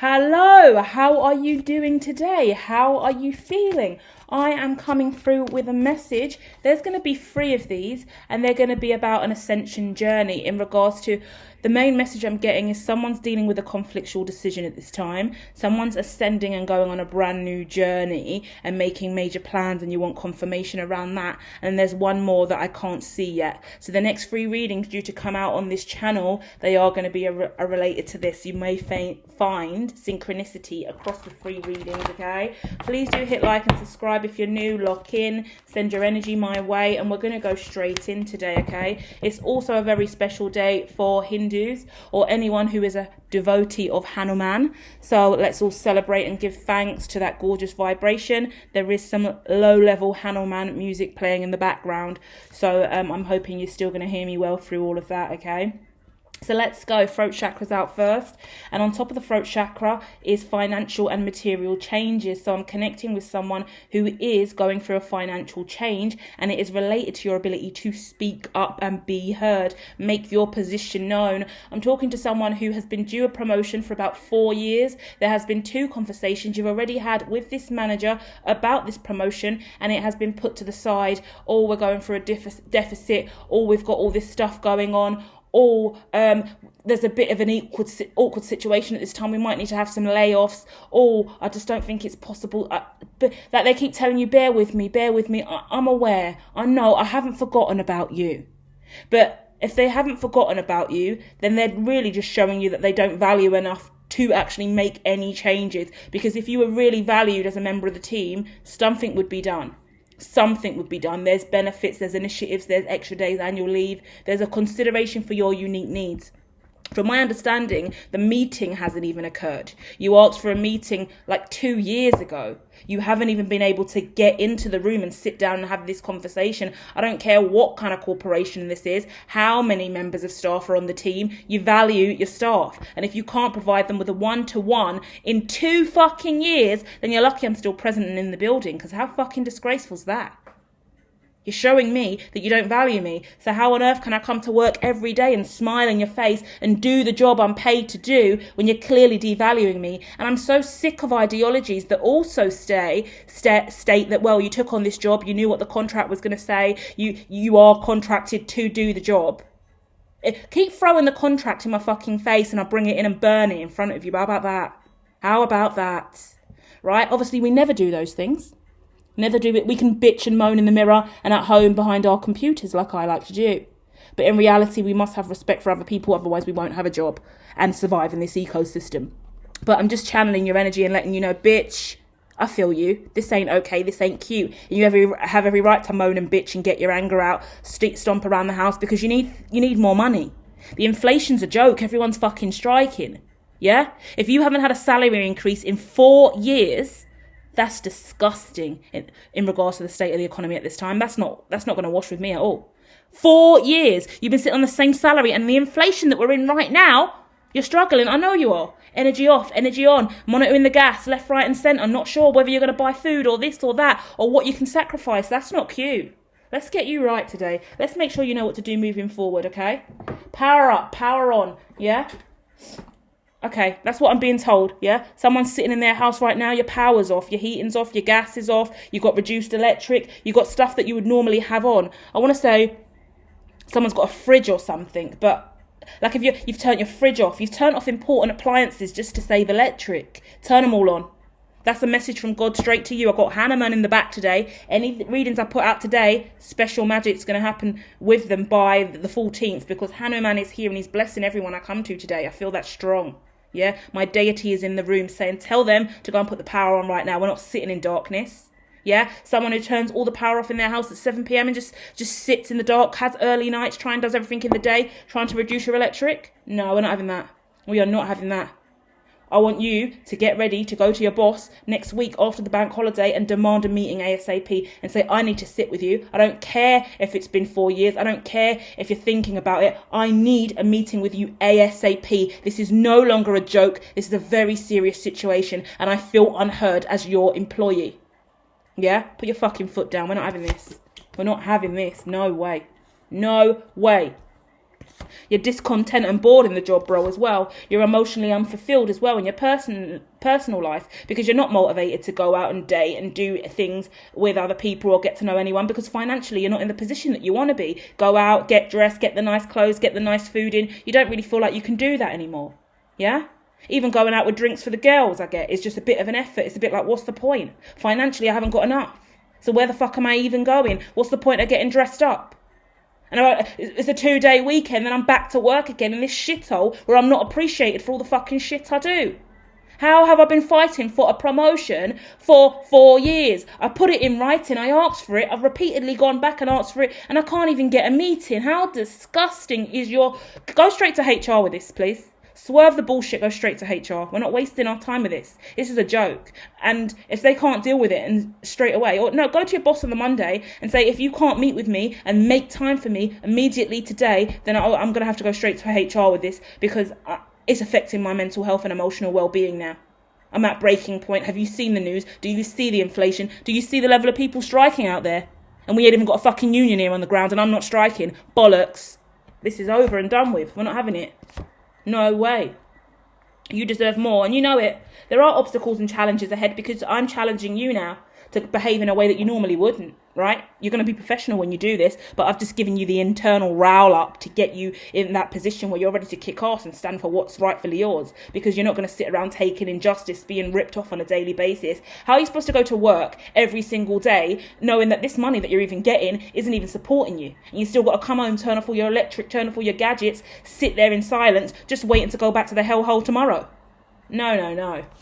Hello, how are you doing today? How are you feeling? I am coming through with a message. There's going to be 3 of these, and they're going to be about an ascension journey. In regards to the main message I'm getting is someone's dealing with a conflictual decision at this time. Someone's ascending and going on a brand new journey and making major plans, and you want confirmation around that. And there's one more that I can't see yet. So the next 3 readings due to come out on this channel, they are going to be related to this. You may find synchronicity across the 3 readings, okay? Please do hit like and subscribe if you're new. Lock in, send your energy my way, and we're going to go straight in today, okay? It's also a very special day for Hindus or anyone who is a devotee of Hanuman. So let's all celebrate and give thanks to that gorgeous vibration. There is some low-level Hanuman music playing in the background, so I'm hoping you're still going to hear me well through all of that, okay? So let's go. Throat chakra's out first. And on top of the throat chakra is financial and material changes. So I'm connecting with someone who is going through a financial change, and it is related to your ability to speak up and be heard. Make your position known. I'm talking to someone who has been due a promotion for about 4 years. There has been 2 conversations you've already had with this manager about this promotion, and it has been put to the side. Or we're going through a deficit, or we've got all this stuff going on, or there's a bit of an awkward situation at this time. We might need to have some layoffs, or I just don't think it's possible. But that they keep telling you, bear with me. I'm aware. I know. I haven't forgotten about you. But if they haven't forgotten about you, then they're really just showing you that they don't value enough to actually make any changes. Because if you were really valued as a member of the team, something would be done. Something would be done. There's benefits, there's initiatives, there's extra days, annual leave. There's a consideration for your unique needs. From my understanding, the meeting hasn't even occurred. You asked for a meeting like 2 years ago. You haven't even been able to get into the room and sit down and have this conversation. I don't care what kind of corporation this is, how many members of staff are on the team. You value your staff. And if you can't provide them with a one-to-one in 2 fucking years, then you're lucky I'm still present and in the building, because how fucking disgraceful is that? You're showing me that you don't value me. So how on earth can I come to work every day and smile in your face and do the job I'm paid to do when you're clearly devaluing me? And I'm so sick of ideologies that also state that, well, you took on this job, you knew what the contract was going to say, you are contracted to do the job. Keep throwing the contract in my fucking face and I'll bring it in and burn it in front of you. How about that? How about that? Right? Obviously, we never do those things. Never do it. We can bitch and moan in the mirror and at home behind our computers like I like to do. But in reality, we must have respect for other people. Otherwise, we won't have a job and survive in this ecosystem. But I'm just channeling your energy and letting you know, bitch, I feel you. This ain't okay. This ain't cute. And you have every right to moan and bitch and get your anger out, stomp around the house because you need more money. The inflation's a joke. Everyone's fucking striking. Yeah? If you haven't had a salary increase in 4 years, that's disgusting in regards to the state of the economy at this time. That's not going to wash with me at all. 4 years. You've been sitting on the same salary, and the inflation that we're in right now, you're struggling. I know you are. Energy off, energy on. Monitoring the gas, left, right and centre. Not sure whether you're going to buy food or this or that or what you can sacrifice. That's not cute. Let's get you right today. Let's make sure you know what to do moving forward, okay? Power up, power on, yeah? Okay, that's what I'm being told, yeah? Someone's sitting in their house right now, your power's off, your heating's off, your gas is off, you've got reduced electric, you've got stuff that you would normally have on. I want to say someone's got a fridge or something, but like if you've turned your fridge off, you've turned off important appliances just to save electric. Turn them all on. That's a message from God straight to you. I've got Hanuman in the back today. Any readings I put out today, special magic's going to happen with them by the 14th because Hanuman is here and he's blessing everyone I come to today. I feel that strong. Yeah, my deity is in the room saying, tell them to go and put the power on right now. We're not sitting in darkness. Yeah, someone who turns all the power off in their house at 7 p.m. and just sits in the dark, has early nights, try and does everything in the day, trying to reduce your electric. No, we're not having that. We are not having that. I want you to get ready to go to your boss next week after the bank holiday and demand a meeting ASAP and say, I need to sit with you. I don't care if it's been 4 years. I don't care if you're thinking about it. I need a meeting with you ASAP. This is no longer a joke. This is a very serious situation and I feel unheard as your employee. Yeah? Put your fucking foot down. We're not having this. We're not having this. No way. No way. You're discontent and bored in the job, bro, as well. You're emotionally unfulfilled as well in your personal life, because you're not motivated to go out and date and do things with other people or get to know anyone, because financially you're not in the position that you want to be. Go out, get dressed, get the nice clothes, get the nice food in. You don't really feel like you can do that anymore. Yeah? Even going out with drinks for the girls, I get, is just a bit of an effort. It's a bit like, what's the point? Financially, I haven't got enough. So where the fuck am I even going? What's the point of getting dressed up? And it's a 2-day weekend, then I'm back to work again in this shithole where I'm not appreciated for all the fucking shit I do. How have I been fighting for a promotion for 4 years? I put it in writing. I asked for it. I've repeatedly gone back and asked for it, and I can't even get a meeting. How disgusting is your... Go straight to HR with this, please. Swerve the bullshit, go straight to HR. We're not wasting our time with this. This is a joke. And if they can't deal with it and straight away, or no, go to your boss on the Monday and say, if you can't meet with me and make time for me immediately today, then I'm going to have to go straight to HR with this, because it's affecting my mental health and emotional well-being now. I'm at breaking point. Have you seen the news? Do you see the inflation? Do you see the level of people striking out there? And we ain't even got a fucking union here on the ground, and I'm not striking. Bollocks. This is over and done with. We're not having it. No way. You deserve more, and you know it. There are obstacles and challenges ahead, because I'm challenging you now to behave in a way that you normally wouldn't, right? You're going to be professional when you do this, but I've just given you the internal rowl up to get you in that position where you're ready to kick ass and stand for what's rightfully yours, because you're not going to sit around taking injustice, being ripped off on a daily basis. How are you supposed to go to work every single day knowing that this money that you're even getting isn't even supporting you? And you still got to come home, turn off all your electric, turn off all your gadgets, sit there in silence, just waiting to go back to the hellhole tomorrow. No.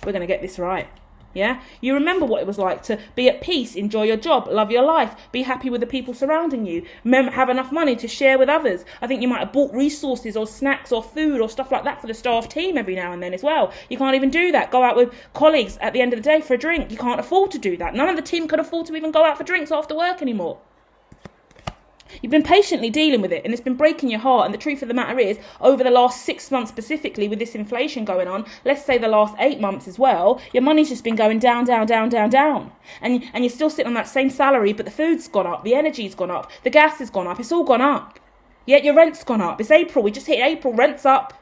We're going to get this right. Yeah, you remember what it was like to be at peace, enjoy your job, love your life, be happy with the people surrounding you, have enough money to share with others. I think you might have bought resources or snacks or food or stuff like that for the staff team every now and then as well. You can't even do that. Go out with colleagues at the end of the day for a drink. You can't afford to do that. None of the team could afford to even go out for drinks after work anymore. You've been patiently dealing with it, and it's been breaking your heart. And the truth of the matter is, over the last 6 months specifically, with this inflation going on, let's say the last 8 months as well, your money's just been going down. And you're still sitting on that same salary, but the food's gone up, the energy's gone up, the gas has gone up, it's all gone up. Yet your rent's gone up. It's April, we just hit April, rent's up.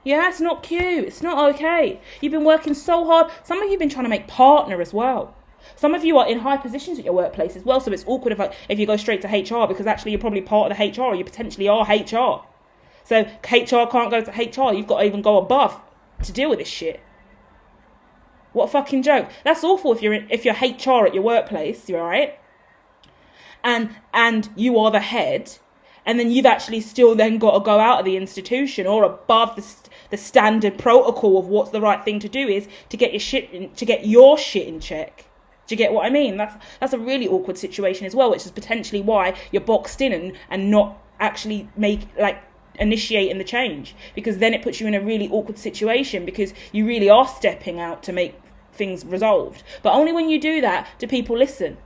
Yeah, it's not cute, it's not okay. You've been working so hard. Some of you have been trying to make partner as well. Some of you are in high positions at your workplace as well, so it's awkward if you go straight to HR, because actually you're probably part of the HR, or you potentially are HR. So HR can't go to HR, you've got to even go above to deal with this shit. What a fucking joke. That's awful if you're HR at your workplace, you're right, and you are the head, and then you've actually still then got to go out of the institution or above the standard protocol of what's the right thing to do is to get your shit in check. Do you get what I mean? That's a really awkward situation as well, which is potentially why you're boxed in and not actually initiating the change, because then it puts you in a really awkward situation, because you really are stepping out to make things resolved. But only when you do that do people listen.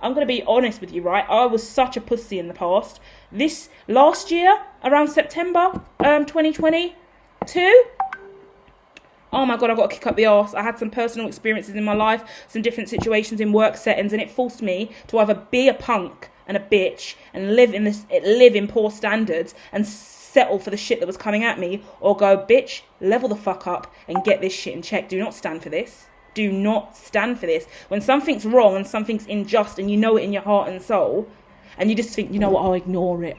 I'm going to be honest with you, right? I was such a pussy in the past. This last year, around September 2022, oh my God, I got to kick up the arse. I had some personal experiences in my life, some different situations in work settings, and it forced me to either be a punk and a bitch and live in poor standards and settle for the shit that was coming at me, or go, bitch, level the fuck up and get this shit in check. Do not stand for this. Do not stand for this. When something's wrong and something's unjust and you know it in your heart and soul, and you just think, you know what, I'll ignore it,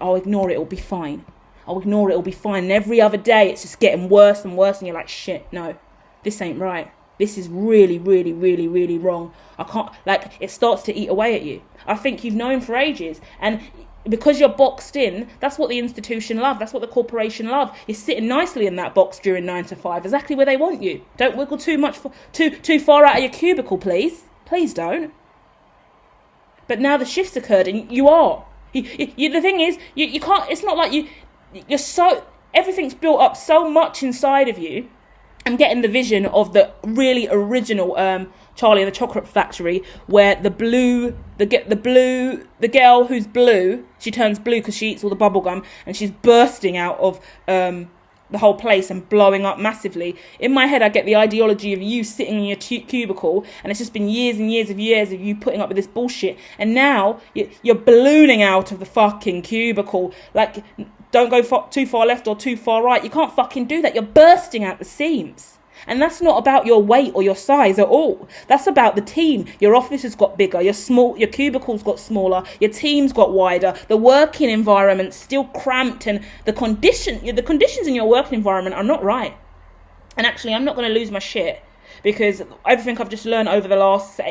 it'll be fine. It'll be fine. And every other day it's just getting worse and worse, and you're like, shit, no, this ain't right. This is really, really, really, really wrong. I can't, it starts to eat away at you. I think you've known for ages, and because you're boxed in, that's what the institution love, that's what the corporation love. You're sitting nicely in that box during 9 to 5, exactly where they want you. Don't wiggle too much, too far out of your cubicle, please. Please don't. But now the shift's occurred, and you are. The thing is, you can't, it's not like you're so, everything's built up so much inside of you. I'm getting the vision of the really original Charlie and the Chocolate Factory, where the girl who's blue, she turns blue because she eats all the bubble gum, and she's bursting out of the whole place and blowing up massively. In my head, I get the ideology of you sitting in your cubicle, and it's just been years and years of you putting up with this bullshit, and now you're ballooning out of the fucking cubicle, like don't go too far left or too far right. You can't fucking do that. You're bursting at the seams. And that's not about your weight or your size at all. That's about the team. Your office has got bigger, your cubicles got smaller, your team's got wider, the working environment's still cramped, and the conditions in your working environment are not right. And actually, I'm not going to lose my shit, because everything I've just learned over the last,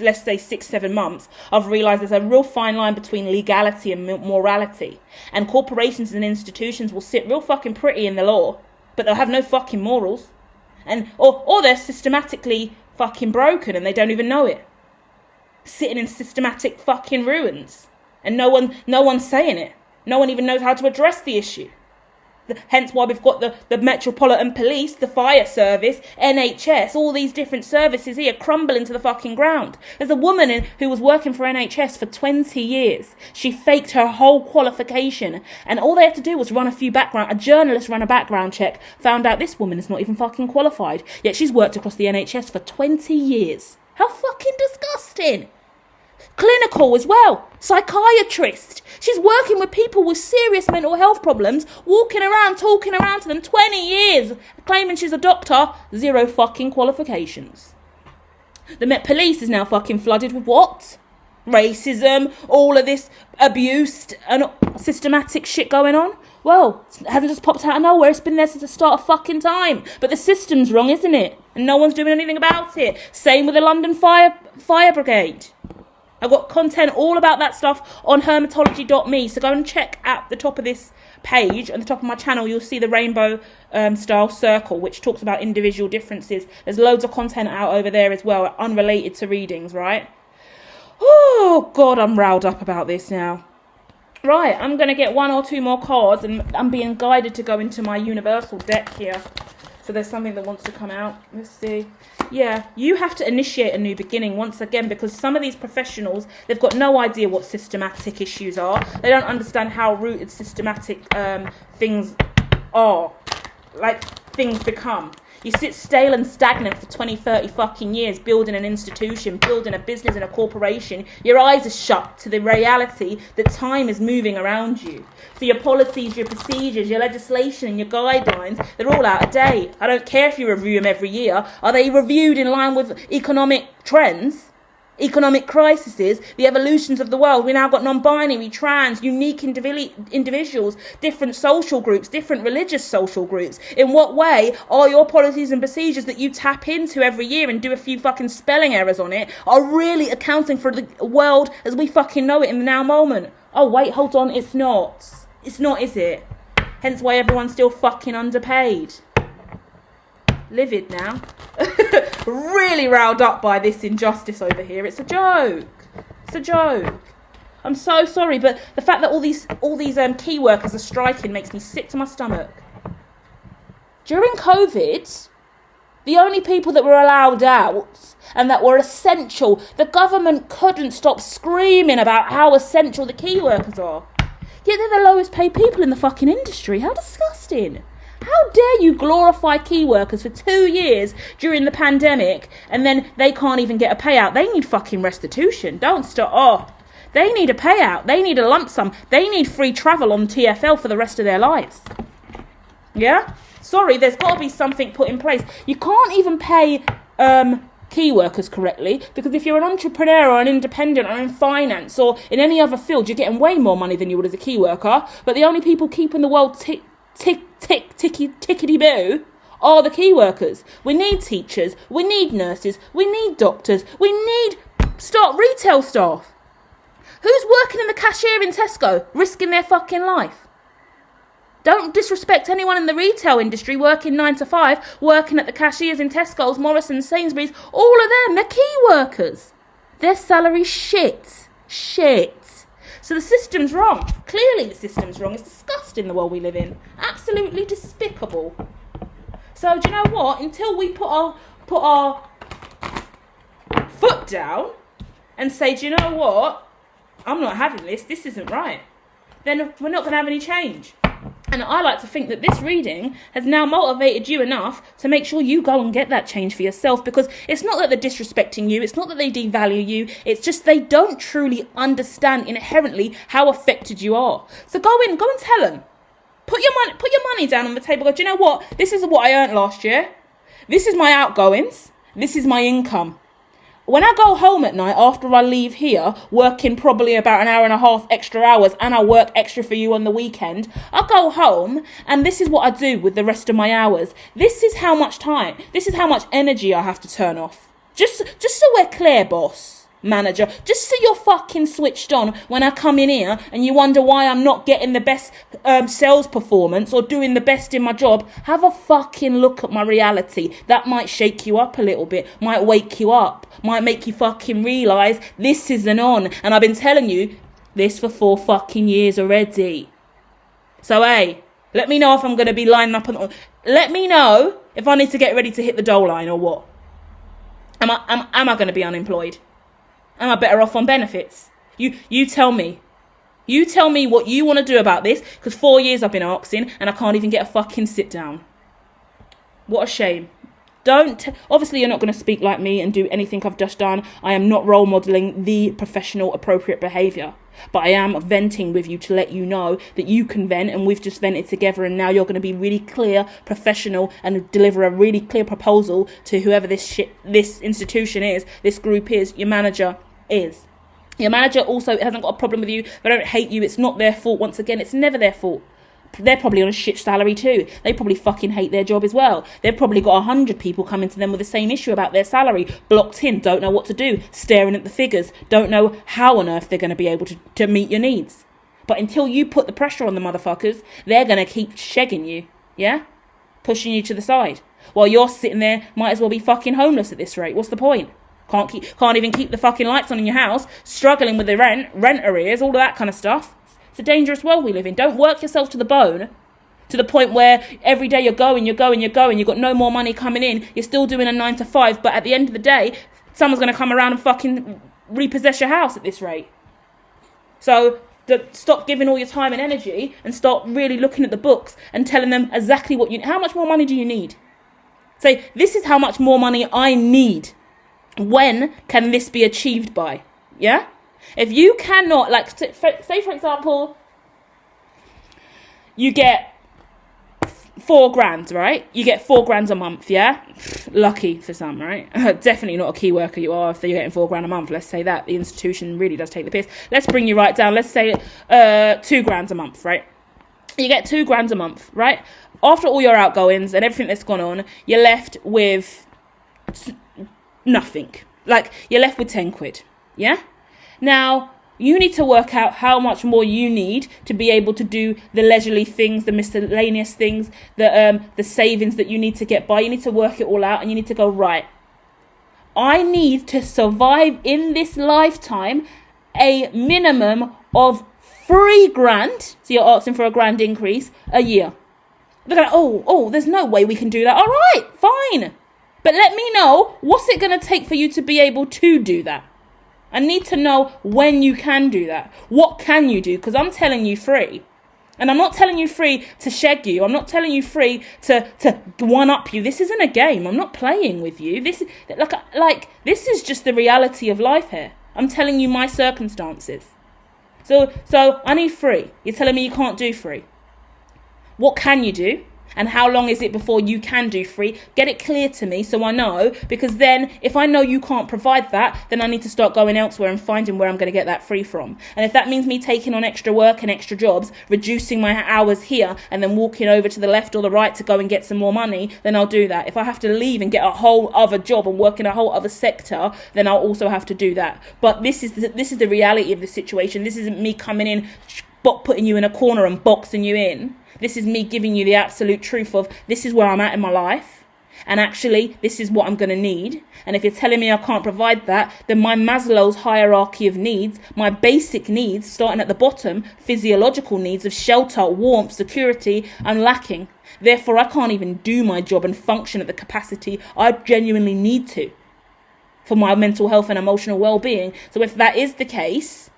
let's say 6-7 months, I've realised there's a real fine line between legality and morality. And corporations and institutions will sit real fucking pretty in the law, but they'll have no fucking morals. Or they're systematically fucking broken and they don't even know it. Sitting in systematic fucking ruins. And no one's saying it. No one even knows how to address the issue. Hence why we've got the Metropolitan Police, the fire service, NHS, all these different services here crumbling to the fucking ground. There's a woman who was working for NHS for 20 years. She faked her whole qualification, and all they had to do was a journalist ran a background check, found out this woman is not even fucking qualified, yet she's worked across the NHS for 20 years. How fucking disgusting. Clinical as well. Psychiatrist. She's working with people with serious mental health problems, walking around, talking around to them 20 years, claiming she's a doctor, 0 fucking qualifications. The Met Police is now fucking flooded with what? Racism, all of this abuse and systematic shit going on. Well, it hasn't just popped out of nowhere. It's been there since the start of fucking time. But the system's wrong, isn't it? And no one's doing anything about it. Same with the London Fire Brigade. I've got content all about that stuff on hermatology.me. So go and check at the top of this page, at the top of my channel, you'll see the rainbow style circle, which talks about individual differences. There's loads of content out over there as well, unrelated to readings, right? Oh, God, I'm riled up about this now. Right, I'm going to get 1 or 2 more cards, and I'm being guided to go into my universal deck here. So there's something that wants to come out. Let's see. Yeah, you have to initiate a new beginning once again, because some of these professionals, they've got no idea what systematic issues are. They don't understand how rooted systematic things are, like things become. You sit stale and stagnant for 20, 30 fucking years, building an institution, building a business and a corporation. Your eyes are shut to the reality that time is moving around you. So your policies, your procedures, your legislation and your guidelines, they're all out of date. I don't care if you review them every year. Are they reviewed in line with economic trends? Economic crises, the evolutions of the world. We now got non-binary, trans, unique individuals, different social groups, different religious social groups. In what way are your policies and procedures that you tap into every year and do a few fucking spelling errors on it are really accounting for the world as we fucking know it in the now moment? Oh wait, hold on, it's not. It's not, is it? Hence why everyone's still fucking underpaid. Livid now. Really riled up by this injustice over here. It's a joke. It's a joke. I'm so sorry, but the fact that all these key workers are striking makes me sick to my stomach. During COVID, the only people that were allowed out and that were essential, the government couldn't stop screaming about how essential the key workers are. Yet they're the lowest paid people in the fucking industry. How disgusting. How dare you glorify key workers for 2 years during the pandemic and then they can't even get a payout? They need fucking restitution. Don't stop. Oh, they need a payout. They need a lump sum. They need free travel on TFL for the rest of their lives. Yeah? Sorry, there's got to be something put in place. You can't even pay key workers correctly, because if you're an entrepreneur or an independent or in finance or in any other field, you're getting way more money than you would as a key worker. But the only people keeping the world tickety-boo are the key workers. We need teachers, we need nurses, we need doctors, we need retail staff. Who's working in the cashier in Tesco, risking their fucking life? Don't disrespect anyone in the retail industry working 9 to 5, working at the cashiers in Tesco's, Morrison's, Sainsbury's, all of them, they're key workers. Their salary's shit. So the system's wrong. Clearly the system's wrong. It's disgusting, the world we live in. Absolutely despicable. So do you know what? Until we put our foot down and say, do you know what? I'm not having this. This isn't right. Then we're not going to have any change. And I like to think that this reading has now motivated you enough to make sure you go and get that change for yourself, because it's not that they're disrespecting you, it's not that they devalue you, it's just they don't truly understand inherently how affected you are. So go and tell them. Put your money down on the table. Go, do you know what? This is what I earned last year. This is my outgoings. This is my income. When I go home at night after I leave here, working probably about an hour and a half extra hours, and I work extra for you on the weekend, I go home and this is what I do with the rest of my hours. This is how much time, this is how much energy I have to turn off. Just so we're clear, boss, manager, just so you're fucking switched on when I come in here and you wonder why I'm not getting the best sales performance or doing the best in my job. Have a fucking look at my reality. That might shake you up a little bit, might wake you up, might make you fucking realise this isn't on. And I've been telling you this for 4 fucking years already. So hey, let me know if I'm going to be lining up on. Let me know if I need to get ready to hit the dole line or what. Am I going to be unemployed? Am I better off on benefits? You tell me. You tell me what you want to do about this, because 4 years I've been asking and I can't even get a fucking sit down. What a shame. Obviously you're not going to speak like me and do anything I've just done. I am not role modelling the professional appropriate behaviour. But I am venting with you to let you know that you can vent, and we've just vented together, and now you're going to be really clear, professional, and deliver a really clear proposal to whoever this institution is, this group is, your manager is. Your manager also hasn't got a problem with you. They don't hate you. It's not their fault. Once again, it's never their fault. They're probably on a shit salary too. They probably fucking hate their job as well. They've probably got 100 people coming to them with the same issue about their salary. Blocked in, don't know what to do, staring at the figures, don't know how on earth they're going to be able to meet your needs. But until you put the pressure on the motherfuckers, they're going to keep shegging you, yeah? Pushing you to the side. While you're sitting there, might as well be fucking homeless at this rate. What's the point? Can't even keep the fucking lights on in your house, struggling with the rent arrears, all of that kind of stuff. It's a dangerous world we live in. Don't work yourself to the bone, to the point where every day you've got no more money coming in, you're still doing a 9 to 5, but at the end of the day, someone's going to come around and fucking repossess your house at this rate. So stop giving all your time and energy and start really looking at the books and telling them exactly how much more money do you need? Say, this is how much more money I need. When can this be achieved by? Yeah? If you cannot, say for example, you get 4 grand, right? You get 4 grand a month, yeah? Lucky for some, right? Definitely not a key worker you are if you're getting 4 grand a month. Let's say that. The institution really does take the piss. Let's bring you right down. Let's say 2 grand a month, right? You get 2 grand a month, right? After all your outgoings and everything that's gone on, you're left with nothing. You're left with 10 quid, yeah? Now, you need to work out how much more you need to be able to do the leisurely things, the miscellaneous things, the savings that you need to get by. You need to work it all out, and you need to go, right, I need to survive in this lifetime a minimum of 3 grand. So you're asking for a grand increase a year. They're going, there's no way we can do that. All right, fine. But let me know, what's it going to take for you to be able to do that? I need to know when you can do that. What can you do? Because I'm telling you free. And I'm not telling you free to sheg you. I'm not telling you free to one-up you. This isn't a game. I'm not playing with you. This is just the reality of life here. I'm telling you my circumstances. So I need free. You're telling me you can't do free. What can you do? And how long is it before you can do free? Get it clear to me so I know, because then if I know you can't provide that, then I need to start going elsewhere and finding where I'm going to get that free from. And if that means me taking on extra work and extra jobs, reducing my hours here and then walking over to the left or the right to go and get some more money, then I'll do that. If I have to leave and get a whole other job and work in a whole other sector, then I'll also have to do that. But this is the reality of the situation. This isn't me coming in, putting you in a corner and boxing you in. This is me giving you the absolute truth of this is where I'm at in my life. And actually, this is what I'm going to need. And if you're telling me I can't provide that, then my Maslow's hierarchy of needs, my basic needs, starting at the bottom, physiological needs of shelter, warmth, security, I'm lacking. Therefore, I can't even do my job and function at the capacity I genuinely need to for my mental health and emotional well-being. So if that is the case,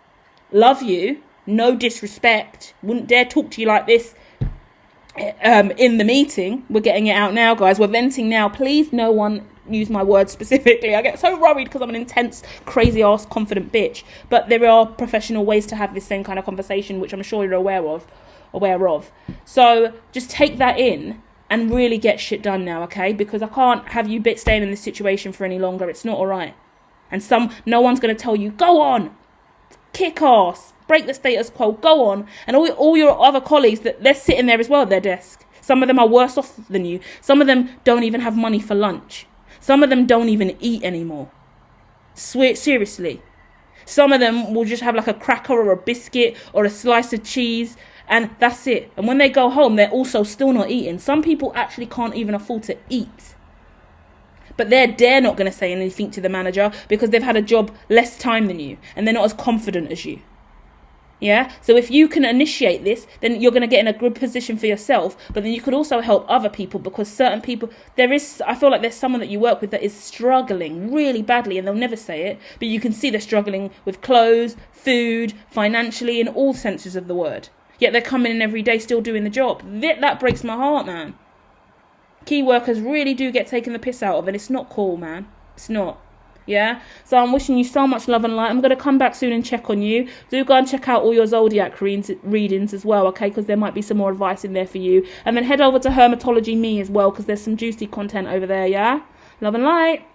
love you, no disrespect, wouldn't dare talk to you like this in the meeting. We're getting it out now, guys. We're venting now. Please, no one use my words specifically. I get so worried because I'm an intense, crazy-ass, confident bitch. But there are professional ways to have this same kind of conversation, which I'm sure you're aware of. aware of. So just take that in and really get shit done now, okay? Because I can't have you staying in this situation for any longer. It's not all right. And no one's going to tell you, go on, kick ass, break the status quo, go on. And all your other colleagues, they're sitting there as well at their desk. Some of them are worse off than you. Some of them don't even have money for lunch. Some of them don't even eat anymore. Seriously. Some of them will just have like a cracker or a biscuit or a slice of cheese, and that's it. And when they go home, they're also still not eating. Some people actually can't even afford to eat. But they're not going to say anything to the manager because they've had a job less time than you and they're not as confident as you. Yeah? So if you can initiate this, then you're going to get in a good position for yourself, but then you could also help other people, because certain people, I feel like there's someone that you work with that is struggling really badly, and they'll never say it, but you can see they're struggling with clothes, food, financially, in all senses of the word. Yet they're coming in every day still doing the job. That breaks my heart, man. Key workers really do get taken the piss out of, and it's not cool, man. It's not. Yeah? So I'm wishing you so much love and light. I'm going to come back soon and check on you. Do go and check out all your zodiac readings as well, okay? Because there might be some more advice in there for you. And then head over to Hermatology Me as well, because there's some juicy content over there, yeah? Love and light.